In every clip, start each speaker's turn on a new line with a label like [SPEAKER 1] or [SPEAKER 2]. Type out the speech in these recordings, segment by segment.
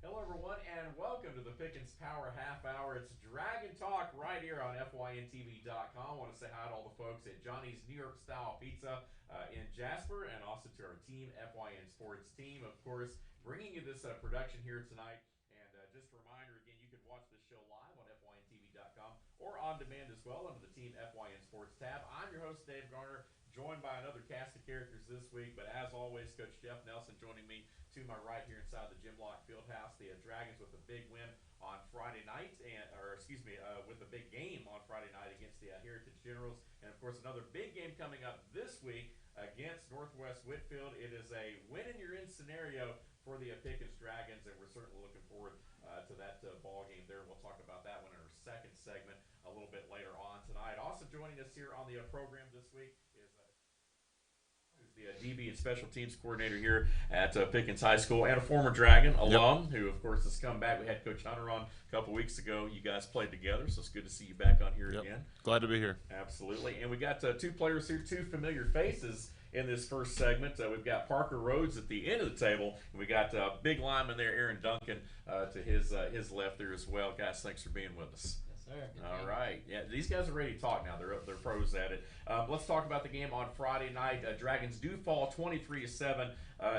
[SPEAKER 1] Hello, everyone, and welcome to the Pickens Power Half Hour. It's Dragon Talk right here on FYNTV.com. I want to say hi to all the folks at Johnny's New York Style Pizza in Jasper, and also to our team, FYN Sports Team, of course, bringing you this production here tonight. And just a reminder again, you can watch this show live on FYNTV.com or on demand as well under the Team FYN Sports tab. I'm your host, Dave Garner, joined by another cast of characters this week, but as always, Coach Jeff Nelson joining me to my right here inside the Jim Lock Fieldhouse. The Dragons with a big win on Friday night, with a big game on Friday night against the Heritage Generals, and of course another big game coming up this week against Northwest Whitfield. It is a win and you're in scenario for the Pickens Dragons, and we're certainly looking forward to that ball game there. We'll talk about that one in our second segment a little bit later on tonight. Also joining us here on the program this week is the DB and Special Teams Coordinator here at Pickens High School, and a former Dragon alum who, of course, has come back. We had Coach Hunter on a couple weeks ago. You guys played together, so it's good to see you back on here again.
[SPEAKER 2] Glad to be here.
[SPEAKER 1] Absolutely. And we got two players here, two familiar faces in this first segment. We've got Parker Rhodes at the end of the table, and we got big lineman there, Aaron Duncan, to his left there as well. Guys, thanks for being with us. All right. Yeah, these guys are ready to talk now. They're pros at it. Let's talk about the game on Friday night. Dragons do fall 23-7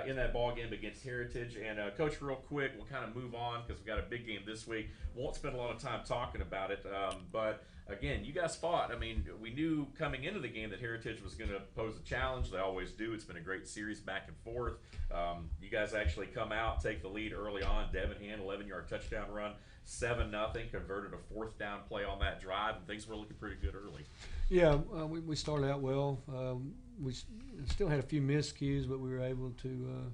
[SPEAKER 1] in that ball game against Heritage. And Coach, real quick, we'll kind of move on because we got a big game this week. Won't spend a lot of time talking about it. But again, you guys fought. I mean, we knew coming into the game that Heritage was going to pose a challenge. They always do. It's been a great series back and forth. You guys actually come out, take the lead early on. Devin Hand, 11-yard touchdown run. 7-0, converted a fourth down play on that drive, and things were looking pretty good early.
[SPEAKER 3] Yeah, we started out well. We still had a few miscues, but we were able to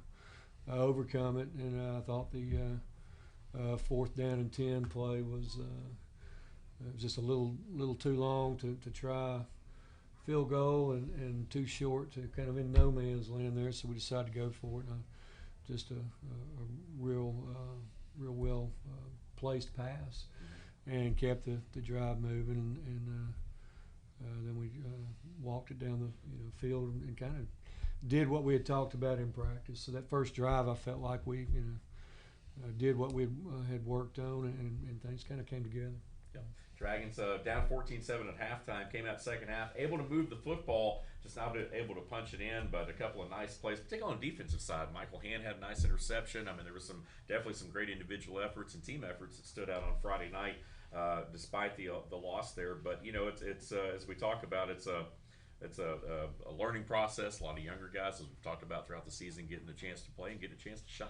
[SPEAKER 3] overcome it. And I thought the fourth down and 10 play was just a little too long to try field goal and too short to kind of in no man's land there. So we decided to go for it. Just a real well placed pass and kept the drive moving, and then we walked it down the field and kind of did what we had talked about in practice. So that first drive, I felt like we did what we had worked on, and things kind of came together.
[SPEAKER 1] Yeah. Dragons down 14-7 at halftime, came out second half, able to move the football, just not able to punch it in, but a couple of nice plays, particularly on the defensive side. Michael Hand had a nice interception. I mean, there was definitely some great individual efforts and team efforts that stood out on Friday night, despite the loss there. But it's as we talk about, it's a learning process. A lot of younger guys, as we've talked about throughout the season, getting a chance to play and getting a chance to shine.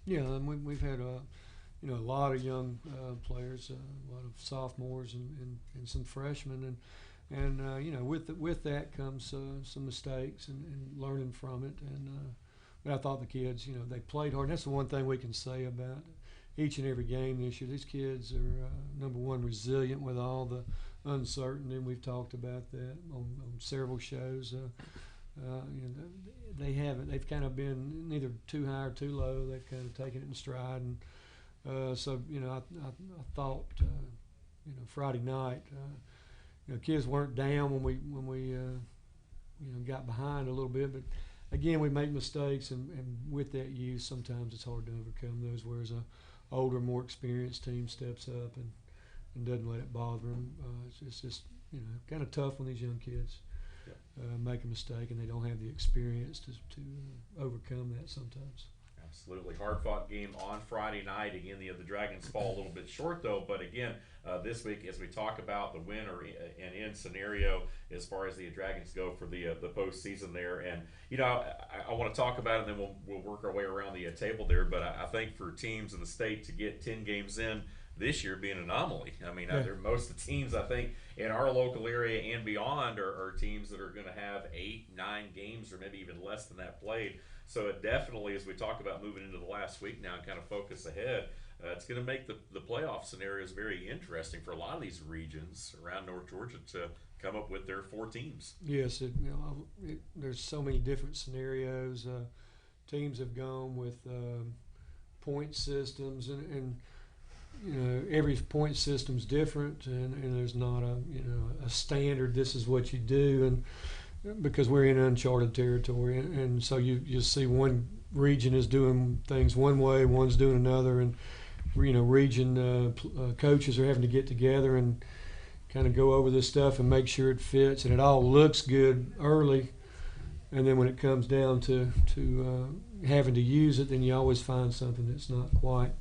[SPEAKER 3] Yeah, and we've had a lot of young players, a lot of sophomores and some freshmen, and with that comes some mistakes and learning from it. But I thought the kids, they played hard. And that's the one thing we can say about each and every game this year. These kids are number one, resilient with all the uncertainty, and we've talked about that on several shows. They haven't. They've kind of been neither too high or too low. They've kind of taken it in stride, and I thought Friday night, kids weren't down when we got behind a little bit, but again we make mistakes, and with that use sometimes it's hard to overcome those. Whereas a older, more experienced team steps up and doesn't let it bother them. It's just kind of tough when these young kids make a mistake and they don't have the experience to overcome that sometimes.
[SPEAKER 1] Absolutely. Hard-fought game on Friday night. Again, the Dragons fall a little bit short, though. But again, this week, as we talk about the win or an in scenario as far as the Dragons go for the postseason there. And, I want to talk about it, and then we'll work our way around the table there. But I think for teams in the state to get 10 games in this year be an anomaly. I mean, most of the teams, I think, in our local area and beyond are teams that are going to have 8, 9 games or maybe even less than that played. So it definitely, as we talk about moving into the last week now and kind of focus ahead, it's going to make the playoff scenarios very interesting for a lot of these regions around North Georgia to come up with their 4 teams.
[SPEAKER 3] Yes, there's so many different scenarios. Teams have gone with point systems, and every point system's different, and there's not a standard. This is what you do, and because we're in uncharted territory, and so you see one region is doing things one way, one's doing another, and region coaches are having to get together and kind of go over this stuff and make sure it fits and it all looks good early, and then when it comes down to having to use it, then you always find something that's not quite.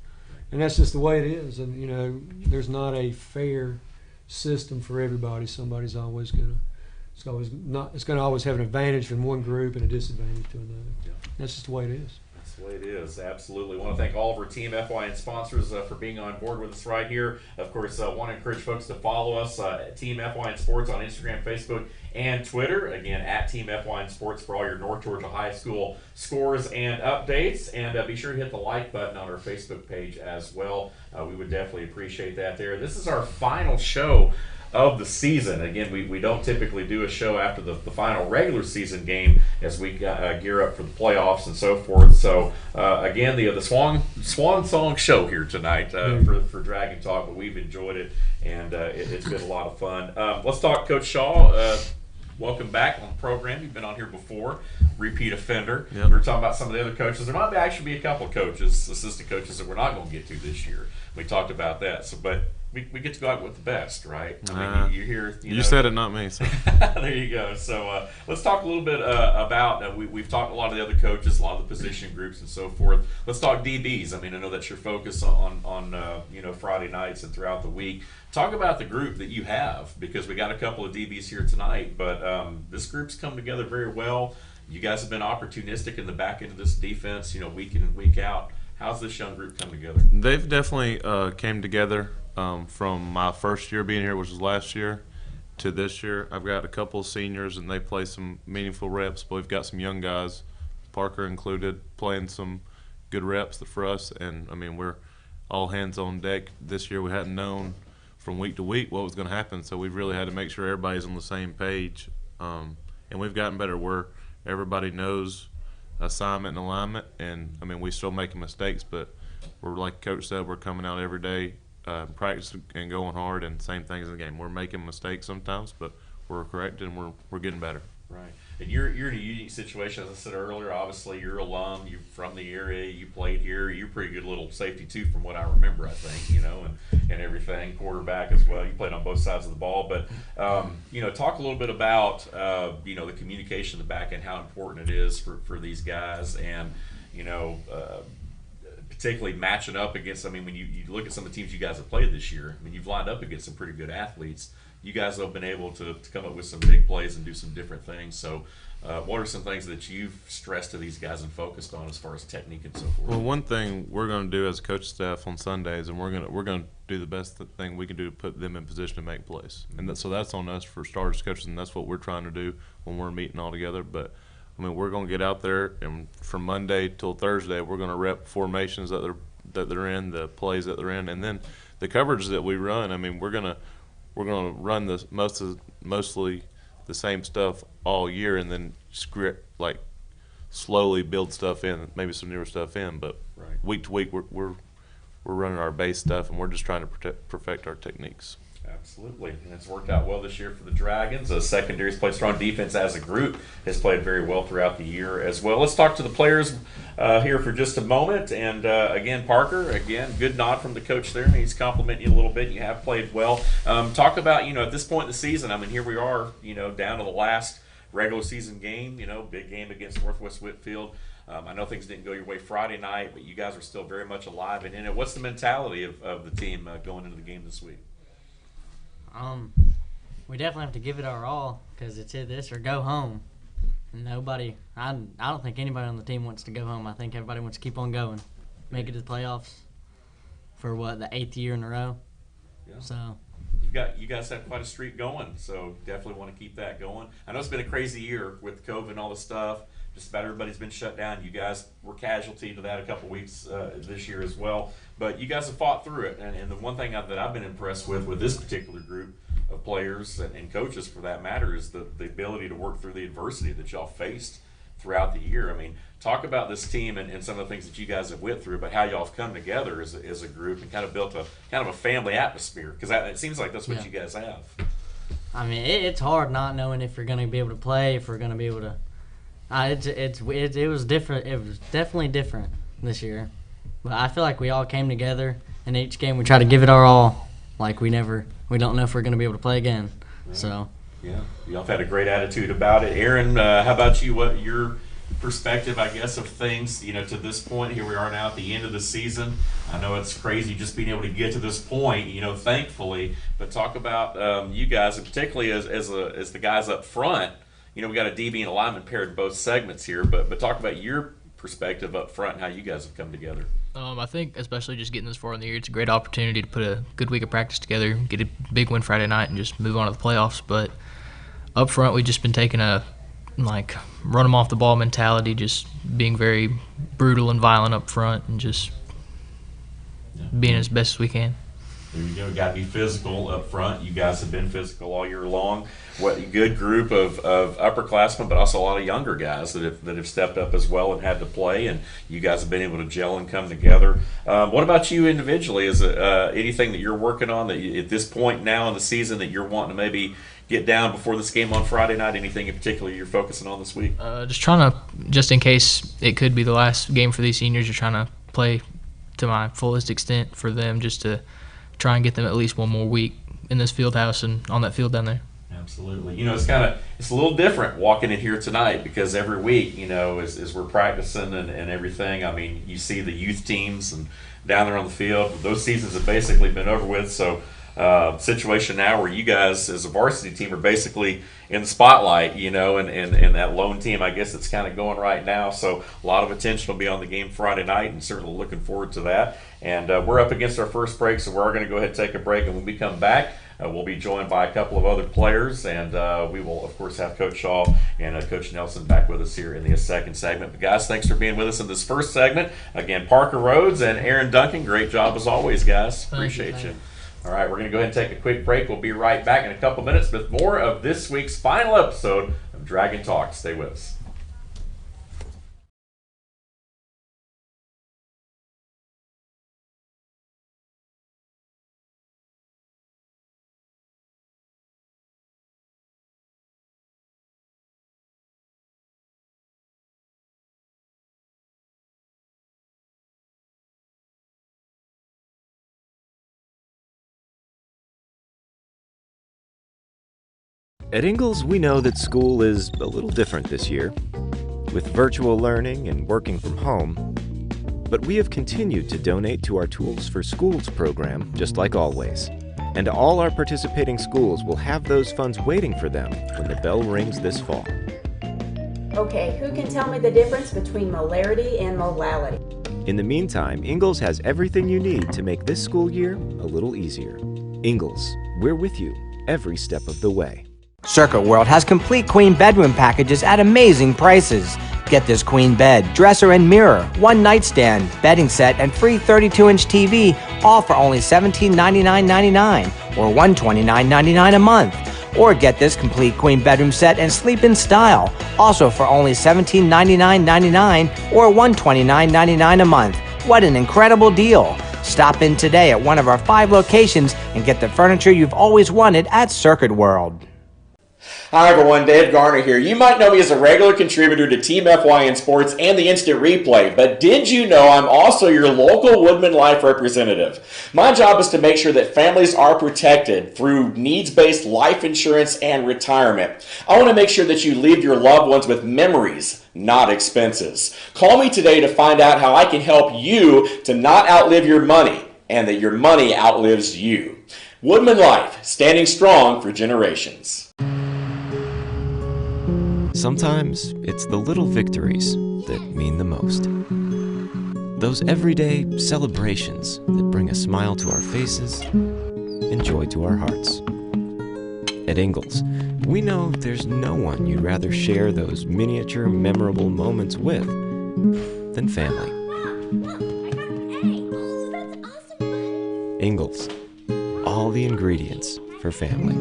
[SPEAKER 3] And that's just the way it is. And there's not a fair system for everybody. Somebody's always it's going to always have an advantage from one group and a disadvantage to another.
[SPEAKER 1] Yeah.
[SPEAKER 3] That's just the way it is.
[SPEAKER 1] That's the way it is. Absolutely. Want to thank all of our Team FYN sponsors for being on board with us right here. Of course, want to encourage folks to follow us at Team FYN Sports on Instagram, Facebook, and Twitter. Again, at Team FYN Sports for all your North Georgia High School scores and updates. And be sure to hit the like button on our Facebook page as well. We would definitely appreciate that there. This is our final show of the season. Again, we don't typically do a show after the final regular season game as we gear up for the playoffs and so forth. So again, the swan song show here tonight for Dragon Talk, but we've enjoyed it, and it's been a lot of fun. Let's talk Coach Shaw. Welcome back on the program. You've been on here before, repeat offender.
[SPEAKER 2] Yep.
[SPEAKER 1] We were talking about some of the other coaches. There might actually be a couple of coaches, assistant coaches, that we're not going to get to this year. We talked about that. So, but we get to go out with the best, right? I mean, you hear.
[SPEAKER 2] You said it, not me. So.
[SPEAKER 1] There you go. So let's talk a little bit about. We've talked a lot of the other coaches, a lot of the position groups, and so forth. Let's talk DBs. I mean, I know that's your focus on Friday nights and throughout the week. Talk about the group that you have, because we got a couple of DBs here tonight, but this group's come together very well. You guys have been opportunistic in the back end of this defense, week in and week out. How's this young group come together?
[SPEAKER 2] They've definitely came together from my first year being here, which was last year, to this year. I've got a couple of seniors, and they play some meaningful reps, but we've got some young guys, Parker included, playing some good reps for us. And, I mean, we're all hands on deck. This year we hadn't known from week to week what was going to happen, so we've really had to make sure everybody's on the same page. And we've gotten better where everybody knows assignment and alignment, and I mean, we still making mistakes, but we're, like Coach said, we're coming out every day, practicing and going hard, and same things in the game. We're making mistakes sometimes, but we're correcting and we're getting better.
[SPEAKER 1] Right. And you're in a unique situation, as I said earlier. Obviously, you're alum, you're from the area, you played here. You're a pretty good little safety too, from what I remember, I think, and everything, quarterback as well. You played on both sides of the ball, but talk a little bit about the communication in the back end, how important it is for these guys, and particularly matching up against. I mean, when you look at some of the teams you guys have played this year, I mean, you've lined up against some pretty good athletes. You guys have been able to come up with some big plays and do some different things. So what are some things that you've stressed to these guys and focused on as far as technique and so forth?
[SPEAKER 2] Well, one thing we're going to do as a coach staff on Sundays, and we're going to do the best thing we can do to put them in position to make plays. And so that's on us for starters, coaches, and that's what we're trying to do when we're meeting all together. But I mean, we're going to get out there, and from Monday till Thursday, we're going to rep formations that they're in, the plays that they're in, and then the coverage that we run. I mean, we're going to run mostly the same stuff all year, and then slowly build stuff in, maybe some newer stuff in. But
[SPEAKER 1] right.
[SPEAKER 2] Week to week, we're running our base stuff, and we're just trying to perfect our techniques.
[SPEAKER 1] Absolutely, and it's worked out well this year for the Dragons. The secondary's played strong. Defense as a group has played very well throughout the year as well. Let's talk to the players here for just a moment. And again, Parker, good nod from the coach there. He's complimenting you a little bit. You have played well. Talk about, at this point in the season, I mean, here we are, down to the last regular season game, big game against Northwest Whitfield. I know things didn't go your way Friday night, but you guys are still very much alive and in it. What's the mentality of the team going into the game this week?
[SPEAKER 4] We definitely have to give it our all, because it's either this or go home. I don't think anybody on the team wants to go home. I think everybody wants to keep on going, make it to the playoffs for the 8th year in a row.
[SPEAKER 1] Yeah.
[SPEAKER 4] So
[SPEAKER 1] you guys have quite a streak going, so definitely want to keep that going. I know it's been a crazy year with COVID and all this stuff. Just about everybody's been shut down. You guys were casualty to that a couple weeks this year as well. But you guys have fought through it. And the one thing that I've been impressed with this particular group of players and coaches, for that matter, is the ability to work through the adversity that y'all faced throughout the year. I mean, talk about this team and some of the things that you guys have went through, but how y'all have come together as a group and kind of built a family atmosphere, because it seems like that's what you guys have.
[SPEAKER 4] I mean, it's hard not knowing if you're going to be able to play, if we're going to be able to. It was different. It was definitely different this year, but I feel like we all came together in each game we try to give it our all. Like we don't know if we're going to be able to play again.
[SPEAKER 1] Right.
[SPEAKER 4] So.
[SPEAKER 1] Yeah, y'all have had a great attitude about it. Aaron, how about you? What your perspective, I guess, of things, to this point? Here we are now at the end of the season. I know it's crazy just being able to get to this point, thankfully. But talk about you guys, and particularly as the guys up front. We got a DB and a lineman paired in both segments here. But talk about your perspective up front and how you guys have come together.
[SPEAKER 5] I think especially just getting this far in the year, it's a great opportunity to put a good week of practice together, get a big win Friday night, and just move on to the playoffs. But up front, we've just been taking a run them off the ball mentality, just being very brutal and violent up front, and just being as best as we can.
[SPEAKER 1] There you go. Got to be physical up front. You guys have been physical all year long. What a good group of upperclassmen, but also a lot of younger guys that have stepped up as well and had to play. And you guys have been able to gel and come together. What about you individually? Is it anything that you're working on that at this point now in the season that you're wanting to maybe get down before this game on Friday night? Anything in particular you're focusing on this week?
[SPEAKER 5] Just in case it could be the last game for these seniors, you're trying to play to my fullest extent for them, just to try and get them at least one more week in this field house and on that field down there.
[SPEAKER 1] Absolutely. It's a little different walking in here tonight, because every week, as we're practicing and everything, I mean, you see the youth teams and down there on the field. Those seasons have basically been over with. So situation now where you guys as a varsity team are basically in the spotlight, and that lone team, I guess, it's kind of going right now. So a lot of attention will be on the game Friday night, and certainly looking forward to that. And we're up against our first break, so we're going to go ahead and take a break. And when we come back, we'll be joined by a couple of other players, and we will, of course, have Coach Shaw and Coach Nelson back with us here in the second segment. But, guys, thanks for being with us in this first segment. Again, Parker Rhodes and Aaron Duncan, great job as always, guys. Appreciate you. All right, we're going to go ahead and take a quick break. We'll be right back in a couple minutes with more of this week's final episode of Dragon Talk. Stay with us.
[SPEAKER 6] At Ingalls, we know that school is a little different this year, with virtual learning and working from home. But we have continued to donate to our Tools for Schools program, just like always. And all our participating schools will have those funds waiting for them when the bell rings this fall.
[SPEAKER 7] Okay, who can tell me the difference between molarity and molality?
[SPEAKER 6] In the meantime, Ingalls has everything you need to make this school year a little easier. Ingalls, we're with you every step of the way.
[SPEAKER 8] Circuit World has complete queen bedroom packages at amazing prices. Get this queen bed, dresser and mirror, one nightstand, bedding set, and free 32-inch TV, all for only $1799.99 or $129.99 a month. Or get this complete queen bedroom set and sleep in style, also for only $1799.99 or $129.99 a month. What an incredible deal! Stop in today at one of our 5 locations and get the furniture you've always wanted at Circuit World.
[SPEAKER 9] Hi everyone, Dave Garner here. You might know me as a regular contributor to Team FYN Sports and the Instant Replay, but did you know I'm also your local Woodman Life representative? My job is to make sure that families are protected through needs-based life insurance and retirement. I want to make sure that you leave your loved ones with memories, not expenses. Call me today to find out how I can help you to not outlive your money and that your money outlives you. Woodman Life, standing strong for generations.
[SPEAKER 6] Sometimes it's the little victories that mean the most. Those everyday celebrations that bring a smile to our faces and joy to our hearts. At Ingalls, we know there's no one you'd rather share those miniature memorable moments with than family. Ingalls, all the ingredients for family.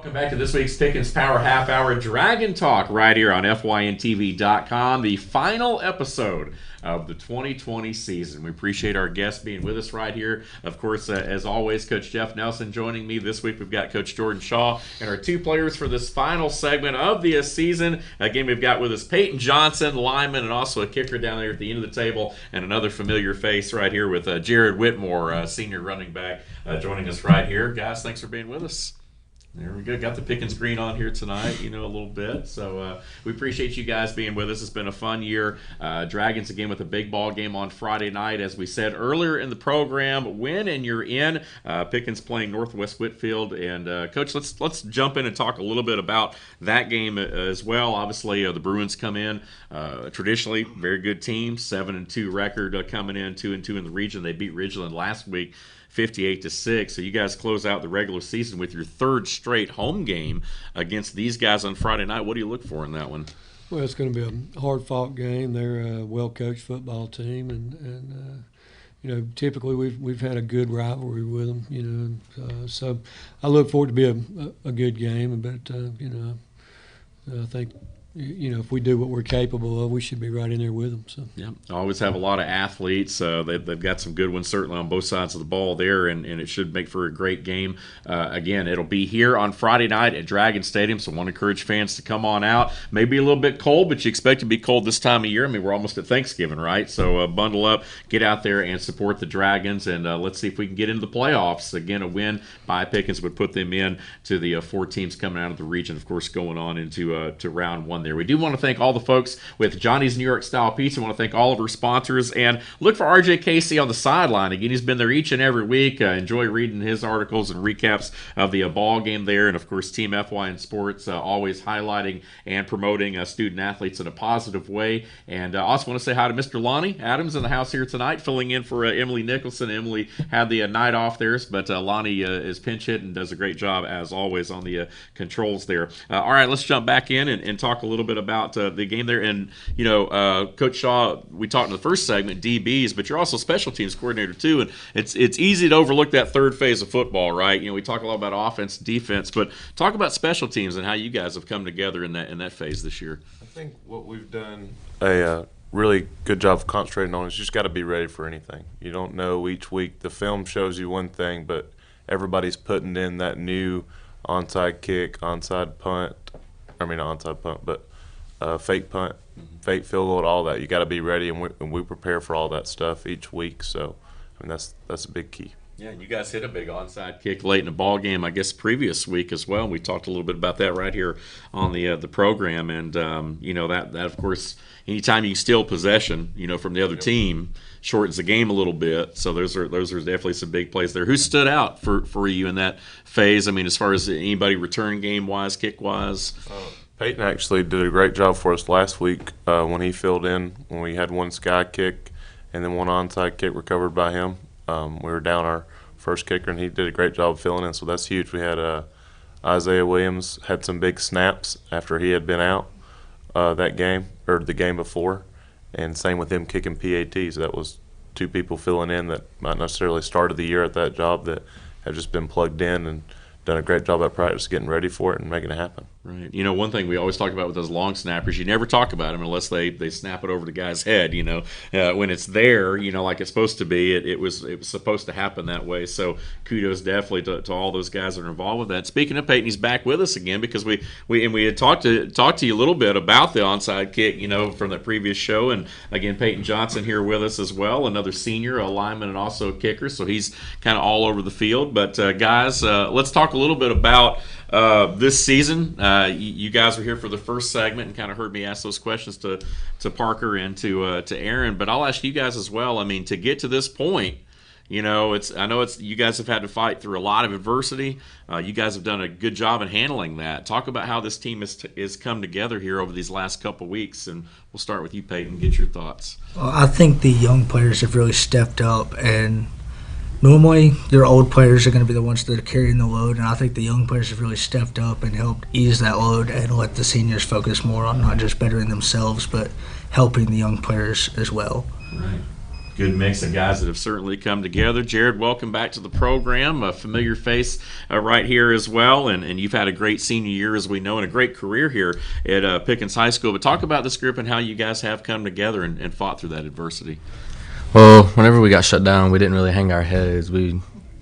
[SPEAKER 1] Welcome back to this week's Pickens Power Half Hour Dragon Talk right here on FYNTV.com, the final episode of the 2020 season. We appreciate our guests being with us right here. Of course, as always, Coach Jeff Nelson joining me. This week we've got Coach Jordan Shaw and our two players for this final segment of the season. Again, we've got with us Peyton Johnson, lineman, and also a kicker down there at the end of the table, and another familiar face right here with Jared Whitmore, senior running back, joining us right here. Guys, thanks for being with us. There we go. Got the Pickens green on here tonight, a little bit. So we appreciate you guys being with us. It's been a fun year. Dragons again with a big ball game on Friday night. As we said earlier in the program, win and you're in. Pickens playing Northwest Whitfield. And Coach, let's jump in and talk a little bit about that game as well. Obviously, the Bruins come in traditionally very good team, 7-2 record coming in, 2-2 in the region. They beat Ridgeland last week, 58-6. So you guys close out the regular season with your third straight home game against these guys on Friday night. What do you look for in that one?
[SPEAKER 3] Well, it's going to be a hard-fought game. They're a well-coached football team, and typically we've had a good rivalry with them. So I look forward to be a good game. But I think. If we do what we're capable of, we should be right in there with them. So
[SPEAKER 1] yeah, always have a lot of athletes. They've got some good ones certainly on both sides of the ball there, and it should make for a great game. Again, it'll be here on Friday night at Dragon Stadium, so I want to encourage fans to come on out. Maybe a little bit cold, but you expect it to be cold this time of year. I mean, we're almost at Thanksgiving, right? So bundle up, get out there, and support the Dragons, and let's see if we can get into the playoffs. Again, a win by Pickens would put them in to the 4 teams coming out of the region, of course, going on into to round 1 there. We do want to thank all the folks with Johnny's New York Style Pizza. I want to thank all of our sponsors, and look for RJ Casey on the sideline. Again, he's been there each and every week. Enjoy reading his articles and recaps of the ball game there, and of course Team FY in Sports, always highlighting and promoting student athletes in a positive way. And I also want to say hi to Mr. Lonnie Adams in the house here tonight, filling in for Emily Nicholson. Emily had the night off there, but Lonnie is pinch hit and does a great job as always on the controls there. All right, let's jump back in and talk a little bit about the game there. And Coach Shaw, we talked in the first segment DBs, but you're also special teams coordinator too, and it's easy to overlook that third phase of football, right? We talk a lot about offense, defense, but talk about special teams and how you guys have come together in that phase this year.
[SPEAKER 2] I think what we've done a really good job of concentrating on is you just got to be ready for anything. You don't know each week. The film shows you one thing, but everybody's putting in that new onside kick, onside punt, but fake punt, fake field goal, all that. You got to be ready, and we prepare for all that stuff each week. So, that's a big key.
[SPEAKER 1] Yeah, you guys hit a big onside kick late in the ball game, I guess, previous week as well. We talked a little bit about that right here on the program, and that of course, anytime you steal possession, from the other team, shortens the game a little bit. So those are definitely some big plays there. Who stood out for you in that phase? I mean, as far as anybody return game wise, kick wise.
[SPEAKER 2] Peyton actually did a great job for us last week when he filled in, when we had one sky kick and then one onside kick recovered by him. We were down our first kicker, and he did a great job filling in, so that's huge. We had Isaiah Williams had some big snaps after he had been out that game, or the game before, and same with him kicking PATs. That was 2 people filling in that not necessarily started the year at that job, that have just been plugged in and done a great job at practice getting ready for it and making it happen.
[SPEAKER 1] Right. One thing we always talk about with those long snappers, you never talk about them unless they snap it over the guy's head. When it's there, like it's supposed to be, it was supposed to happen that way. So kudos definitely to all those guys that are involved with that. Speaking of Peyton, he's back with us again because we had talked to you a little bit about the onside kick, from the previous show. And again, Peyton Johnson here with us as well, another senior, a lineman and also a kicker. So he's kind of all over the field. But guys, let's talk a little bit about this season. You guys were here for the first segment and kind of heard me ask those questions to Parker and to Aaron, but I'll ask you guys as well. I mean, to get to this point, you guys have had to fight through a lot of adversity. You guys have done a good job in handling that. Talk about how this team has come together here over these last couple weeks, and we'll start with you, Peyton. Get your thoughts.
[SPEAKER 10] Well, I think the young players have really stepped up, and normally their old players are going to be the ones that are carrying the load, and I think the young players have really stepped up and helped ease that load and let the seniors focus more on not just bettering themselves but helping the young players as well.
[SPEAKER 1] Right. good mix of guys that have certainly come together. Jared, welcome back to the program. A familiar face right here as well, and you've had a great senior year, as we know, and a great career here at Pickens High School. But talk about this group and how you guys have come together and fought through that adversity.
[SPEAKER 11] Well, whenever we got shut down, we didn't really hang our heads.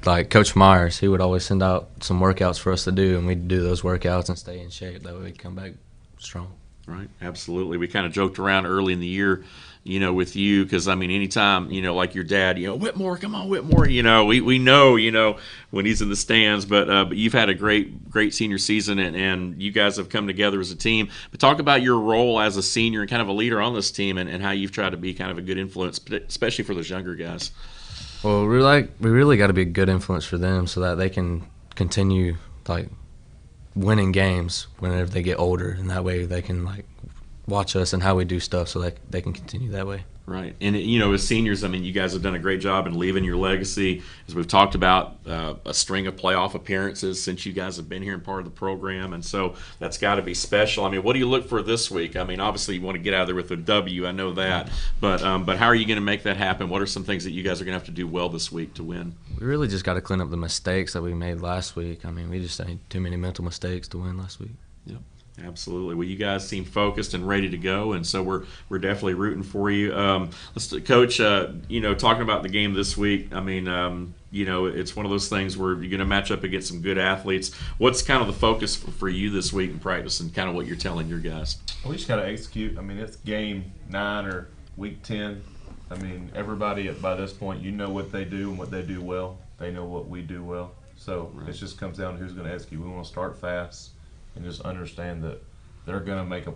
[SPEAKER 11] Like Coach Myers, he would always send out some workouts for us to do, and we'd do those workouts and stay in shape. That way we'd come back strong. Right,
[SPEAKER 1] absolutely. We kind of joked around early in the year, with you, because, anytime, like your dad, Whitmore, come on, Whitmore, we know, when he's in the stands, but you've had a great senior season, and you guys have come together as a team. But talk about your role as a senior and kind of a leader on this team, and how you've tried to be kind of a good influence, especially for those younger guys.
[SPEAKER 11] Well, we really got to be a good influence for them so that they can continue, winning games whenever they get older, and that way they can, watch us and how we do stuff so that they can continue that way.
[SPEAKER 1] Right. And, as seniors, you guys have done a great job in leaving your legacy. As we've talked about, a string of playoff appearances since you guys have been here and part of the program. And so that's got to be special. What do you look for this week? Obviously you want to get out of there with a W. I know that. But how are you going to make that happen? What are some things that you guys are going to have to do well this week to win?
[SPEAKER 11] We really just got to clean up the mistakes that we made last week. we just had too many mental mistakes to win last week.
[SPEAKER 1] Yep. Absolutely. Well, you guys seem focused and ready to go, and so we're definitely rooting for you. Coach, talking about the game this week, it's one of those things where you're going to match up against some good athletes. What's kind of the focus for you this week in practice, and kind of what you're telling your guys?
[SPEAKER 2] We just got to execute. It's game 9 or week 10. Everybody by this point, what they do and what they do well. They know what we do well. So It just comes down to who's going to execute. We want to start fast and just understand that they're going to make a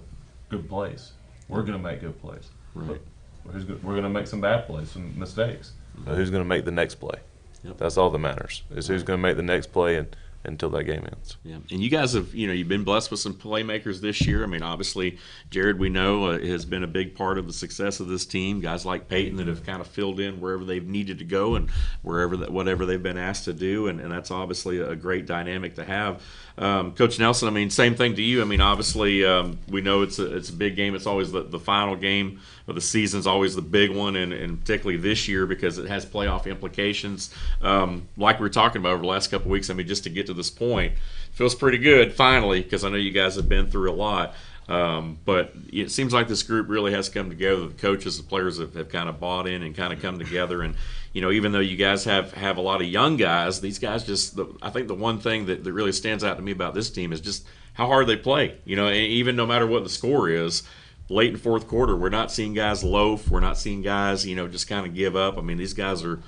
[SPEAKER 2] good plays. We're going to make good plays.
[SPEAKER 1] Right.
[SPEAKER 2] We're going to make some bad plays, some mistakes. So who's going to make the next play?
[SPEAKER 1] Yep.
[SPEAKER 2] That's all that matters, is who's going to make the next play until that game ends.
[SPEAKER 1] Yeah, and you guys have, you've been blessed with some playmakers this year. Obviously, Jared, we know, has been a big part of the success of this team. Guys like Peyton that have kind of filled in wherever they've needed to go and whatever they've been asked to do, and that's obviously a great dynamic to have. Coach Nelson, same thing to you. Obviously, we know it's a big game. It's always the final game of the season is always the big one, and particularly this year because it has playoff implications. Like we were talking about over the last couple of weeks, just to get to this point, feels pretty good finally, because I know you guys have been through a lot. But it seems like this group really has come together. The coaches, the players have kind of bought in and kind of come together. And, even though you guys have a lot of young guys, these guys I think the one thing that really stands out to me about this team is just how hard they play. Even no matter what the score is, late in fourth quarter, we're not seeing guys loaf. We're not seeing guys, just kind of give up. These guys are,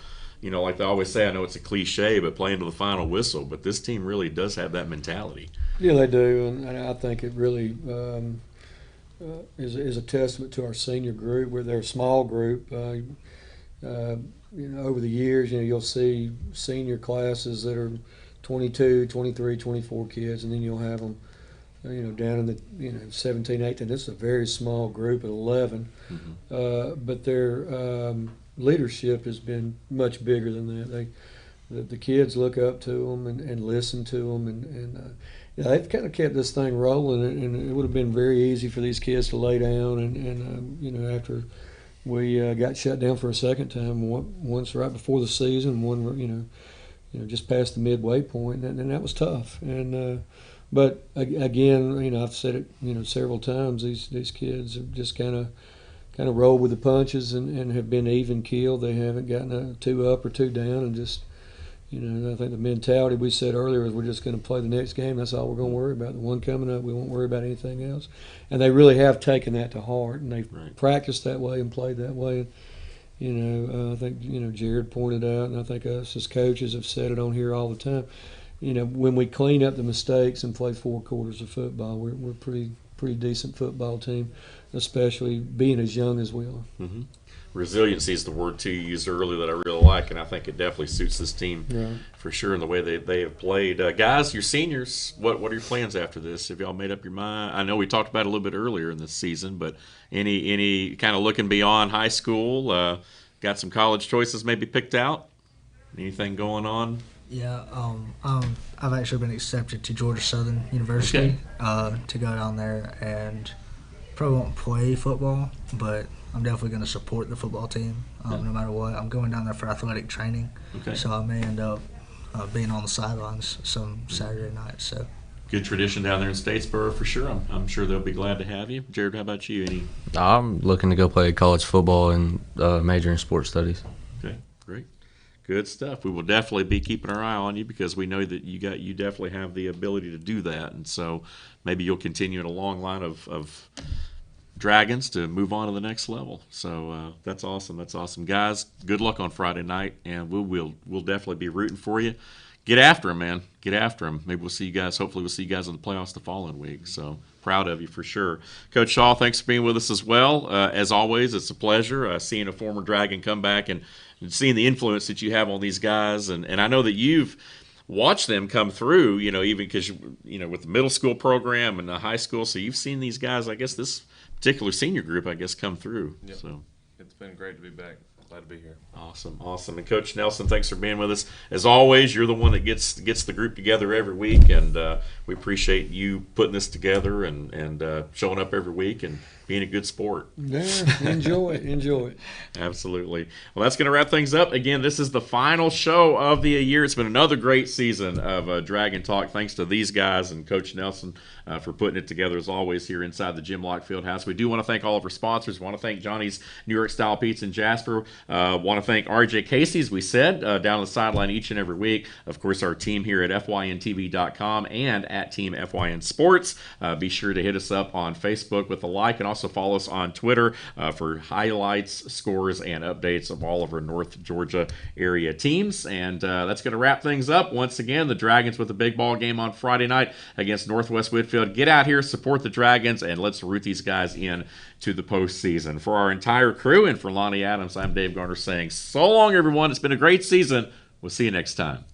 [SPEAKER 1] like they always say, I know it's a cliche, but playing to the final whistle. But this team really does have that mentality.
[SPEAKER 3] Yeah, they do, and I think it really is a testament to our senior group. Where they're a small group. Over the years, you'll see senior classes that are 22, 23, 24 kids, and then you'll have them, down in the 17, 18. This is a very small group at 11, but their leadership has been much bigger than that. The kids look up to them and listen to them, and they've kind of kept this thing rolling, and it would have been very easy for these kids to lay down, and after we got shut down for a second time, once right before the season, one just past the midway point, and that was tough. And but again, I've said it several times. These kids have just kind of rolled with the punches and have been even keeled. They haven't gotten a 2 up or 2 down, and just I think the mentality we said earlier is we're just going to play the next game. That's all we're going to worry about. The one coming up, we won't worry about anything else. And they really have taken that to heart, and they've practiced that way and played that way. I think Jared pointed out, and I think us as coaches have said it on here all the time. When we clean up the mistakes and play 4 quarters of football, we're a pretty decent football team, especially being as young as we are.
[SPEAKER 1] Mm-hmm. Resiliency is the word too you used earlier that I really like, and I think it definitely suits this team for sure in the way they have played. Guys, you're seniors. What are your plans after this? Have y'all made up your mind? I know we talked about it a little bit earlier in this season, but any kind of looking beyond high school? Got some college choices maybe picked out? Anything going on?
[SPEAKER 10] Yeah, I've actually been accepted to Georgia Southern University to go down there and probably won't play football, but I'm definitely going to support the football team no matter what. I'm going down there for athletic training, so I may end up being on the sidelines some Saturday night. So.
[SPEAKER 9] Good tradition down there in Statesboro for sure. I'm sure they'll be glad to have you. Jared, how about you?
[SPEAKER 11] I'm looking to go play college football and major in sports studies.
[SPEAKER 9] Okay, great. Good stuff. We will definitely be keeping our eye on you because we know that you definitely have the ability to do that. And so maybe you'll continue in a long line of Dragons to move on to the next level. So that's awesome. That's awesome. Guys, good luck on Friday night, and we'll definitely be rooting for you. Get after him, man. Get after him. Maybe we'll see you guys. Hopefully we'll see you guys in the playoffs the following week. So proud of you for sure. Coach Shaw, thanks for being with us as well. As always, it's a pleasure seeing a former Dragon come back and seeing the influence that you have on these guys. And I know that you've watched them come through, even because, with the middle school program and the high school. So you've seen these guys, I guess this particular senior group, come through.
[SPEAKER 2] Yep.
[SPEAKER 9] So
[SPEAKER 2] It's been great to be back. Glad to be here.
[SPEAKER 9] Awesome. And Coach Nelson, thanks for being with us. As always, you're the one that gets the group together every week, and we appreciate you putting this together and showing up every week and being a good sport.
[SPEAKER 3] Yeah, enjoy it.
[SPEAKER 9] Absolutely. Well, that's going to wrap things up. Again, this is the final show of the year. It's been another great season of Dragon Talk. Thanks to these guys and Coach Nelson for putting it together, as always, here inside the Jim Lock Fieldhouse. We do want to thank all of our sponsors. We want to thank Johnny's New York Style Pizza in Jasper. Want to thank RJ Casey, as we said, down the sideline each and every week. Of course, our team here at FYNTV.com and at Team FYN Sports. Be sure to hit us up on Facebook with a like, and also follow us on Twitter for highlights, scores, and updates of all of our North Georgia area teams. And that's going to wrap things up. Once again, the Dragons with a big ball game on Friday night against Northwest Whitfield. Get out here, support the Dragons, and let's root these guys in to the postseason. For our entire crew and for Lonnie Adams, I'm Dave Garner saying so long, everyone. It's been a great season. We'll see you next time.